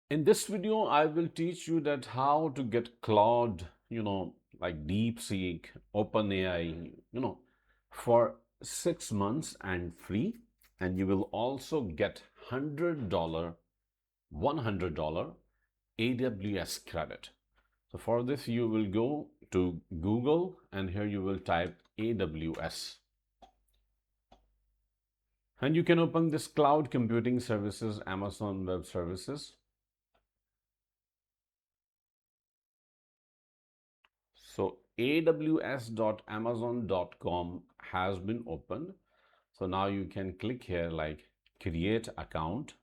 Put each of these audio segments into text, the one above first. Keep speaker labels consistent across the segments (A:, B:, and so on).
A: In this video, I will teach you that how to get Claude, like DeepSeek, OpenAI, for 6 months and free. And you will also get $100, $100 AWS credit. So for this, you will go to Google and here you will type AWS. And you can open this cloud computing services, Amazon Web Services. So aws.amazon.com has been opened. So now you can click here like create account.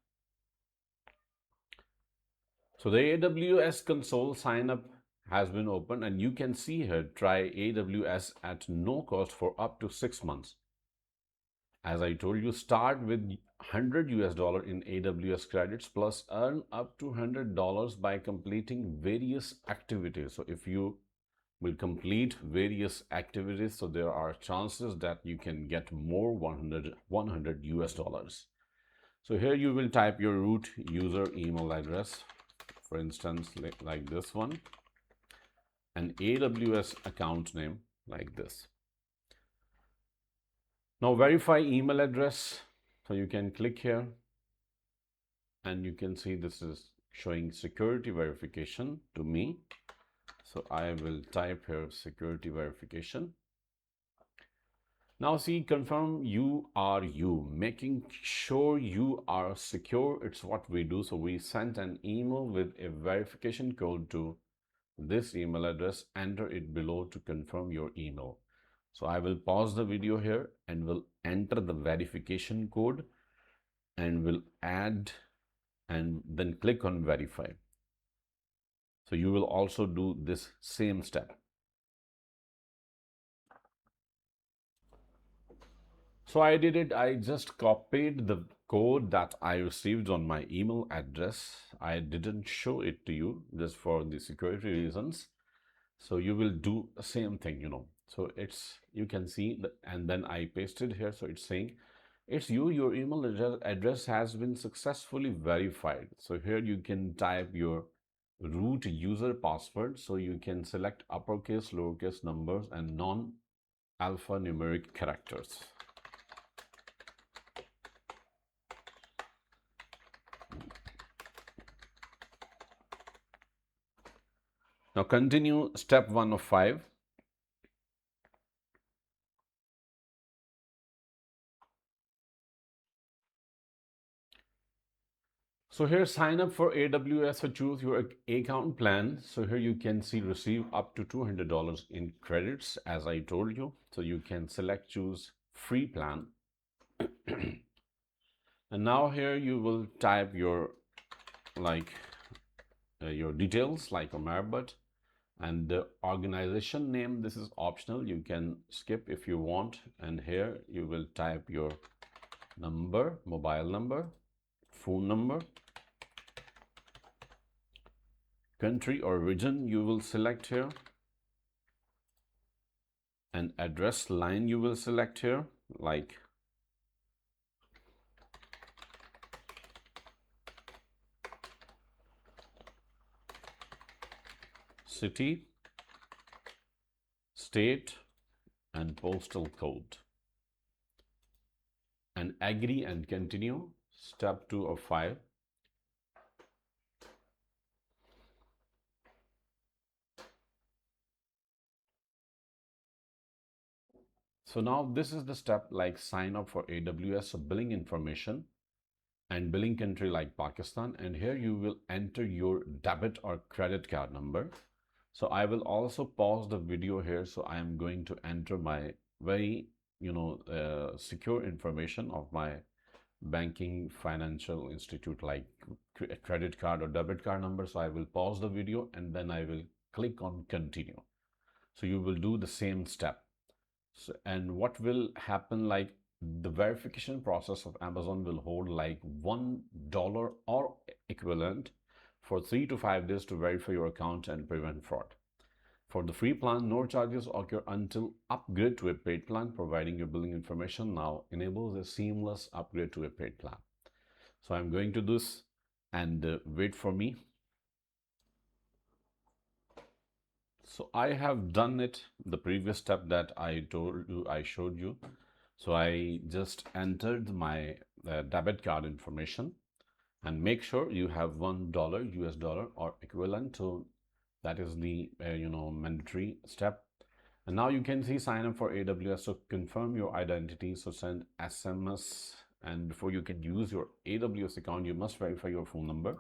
A: So the AWS console sign up has been opened and you can see here try AWS at no cost for up to 6 months. As I told you, start with $100 in AWS credits plus earn up to $100 by completing various activities. So if you will complete various activities, so there are chances that you can get more 100 US dollars. So here you will type your root user email address, for instance like this one, an AWS account name like this. Now verify email address, so you can click here and you can see this is showing security verification to me. So I will type here security verification. Now see, confirm you are you, making sure you are secure. It's what we do. So we sent an email with a verification code to this email address. Enter it below to confirm your email. So I will pause the video here and will enter the verification code and will add and then click on verify. So you will also do this same step. So I did it. I just copied the code that I received on my email address. I didn't show it to you just for the security reasons. So you will do the same thing. So you can see that, and then I pasted here. So it's saying it's you, your email address has been successfully verified. So here you can type your root user password. So you can select uppercase, lowercase numbers and non-alphanumeric characters. Now continue step 1 of 5. So here sign up for AWS or choose your account plan. So here you can see receive up to $200 in credits as I told you. So you can select choose free plan. And now here you will type your your details like a Marbot and the organization name. This is optional. You can skip if you want. And here you will type your number, mobile number, phone number, country or region you will select here, and address line you will select here like city, state and postal code, and agree and continue. Step 2 of 5. So now this is the step like sign up for AWS. So billing information and billing country like Pakistan, and here you will enter your debit or credit card number. So I will also pause the video here. So I am going to enter my very secure information of my banking financial institute like credit card or debit card number. So I will pause the video and then I will click on continue. So you will do the same step. So, and what will happen, like the verification process of Amazon will hold like $1 or equivalent for 3 to 5 days to verify your account and prevent fraud. For the free plan, no charges occur until upgrade to a paid plan. Providing your billing information now enables a seamless upgrade to a paid plan. So I'm going to do this and wait for me. So I have done it, the previous step that I told you, I showed you. So I just entered my debit card information, and make sure you have $1 US dollar or equivalent. So that is the mandatory step. And now you can see sign up for AWS. So confirm your identity. So send SMS, and before you can use your AWS account, you must verify your phone number.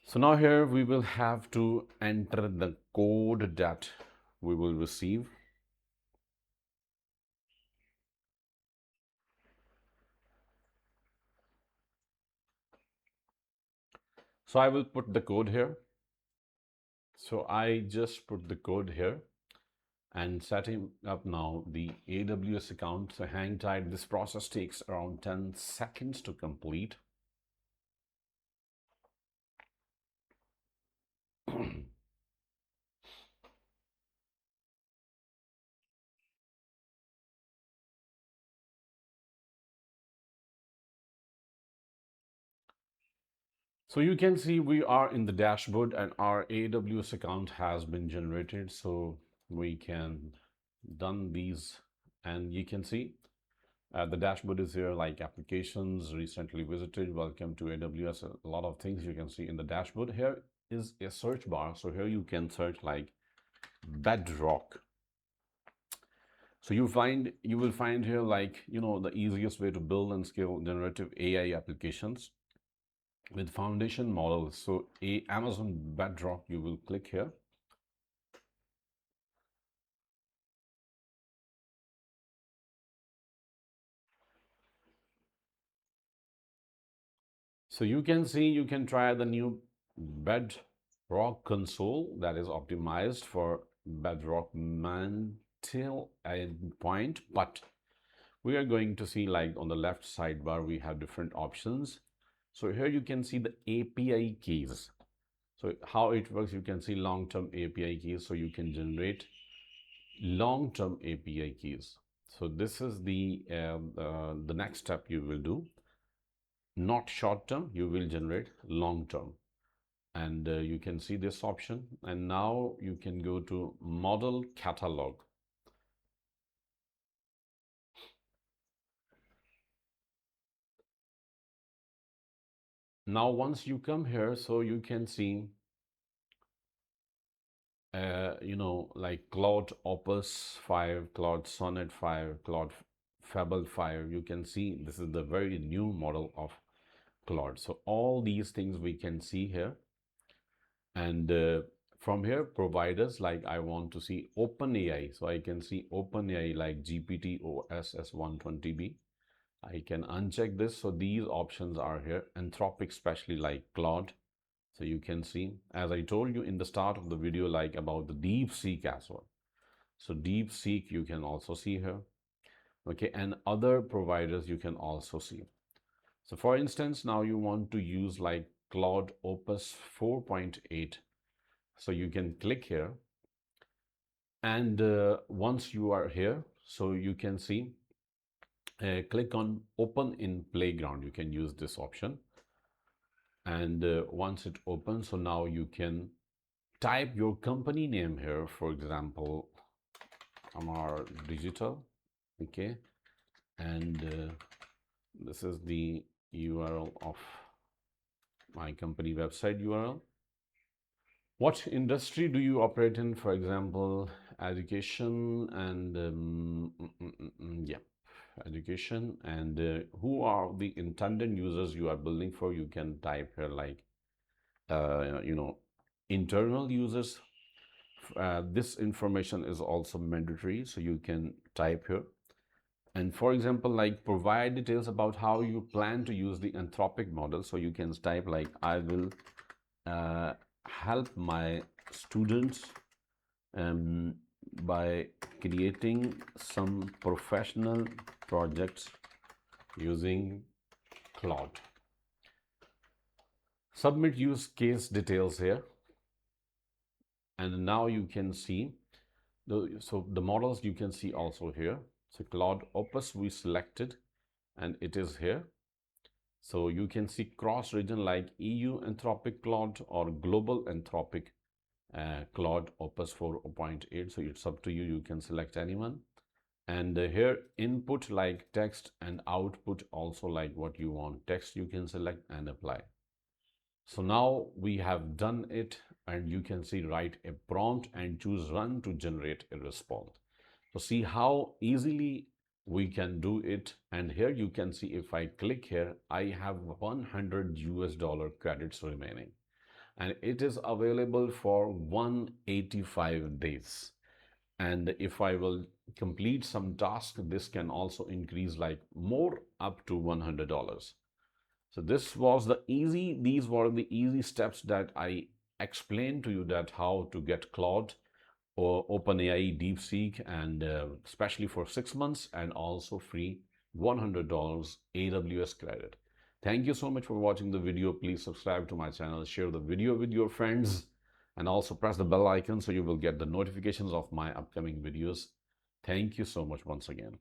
A: So now here we will have to enter the code that we will receive. So I will put the code here. So I just put the code here and setting up now the AWS account. So hang tight. This process takes around 10 seconds to complete. So you can see we are in the dashboard and our AWS account has been generated. So we can done these, and you can see the dashboard is here, like applications recently visited, welcome to AWS, a lot of things you can see in the dashboard. Here is a search bar. So here you can search like Bedrock. So you will find here like, the easiest way to build and scale generative AI applications with foundation models. So Amazon Bedrock, you will click here. So you can see, you can try the new Bedrock console that is optimized for Bedrock mantle endpoint. But we are going to see like on the left sidebar, we have different options. So here you can see the API keys. So how it works, you can see long-term API keys. So you can generate long-term API keys. So this is the next step you will do. Not short-term, you will generate long-term. And you can see this option. And now you can go to model catalog. Now, once you come here, so you can see, like Claude Opus 5, Claude Sonnet 5, Claude Fable 5. You can see this is the very new model of Claude. So all these things we can see here. And from here, providers, like I want to see OpenAI. So I can see OpenAI like GPT OSS 120B. I can uncheck this. So these options are here. Anthropic, especially like Claude. So you can see, as I told you in the start of the video, like about the DeepSeek as well. So DeepSeek you can also see here. Okay, and other providers you can also see. So for instance, now you want to use like Claude Opus 4.8. So you can click here. And once you are here, so you can see, click on Open in Playground. You can use this option. And once it opens, so now you can type your company name here, for example, Amar Digital. Okay, and this is the URL of my company website URL. What industry do you operate in? For example, education, and yeah, education. And who are the intended users you are building for? You can type here like internal users. This information is also mandatory, so you can type here. And for example, like provide details about how you plan to use the Anthropic model. So you can type like, I will help my students by creating some professional projects using Claude. Submit use case details here. And now you can see, the models you can see also here. So Claude Opus we selected, and it is here. So you can see cross region like EU Anthropic Claude or Global Anthropic Claude Opus 4.8. So it's up to you. You can select anyone. And here input like text and output also like what you want. Text you can select and apply. So now we have done it, and you can see write a prompt and choose run to generate a response. So see how easily we can do it. And here you can see if I click here, I have 100 US dollar credits remaining, and it is available for 185 days. And if I will complete some task, this can also increase like more up to $100. So these were the easy steps that I explained to you, that how to get Claude or OpenAI DeepSeek, and especially for 6 months, and also free $100 AWS credit. Thank you so much for watching the video. Please subscribe to my channel, share the video with your friends, and also press the bell icon so you will get the notifications of my upcoming videos. Thank you so much once again.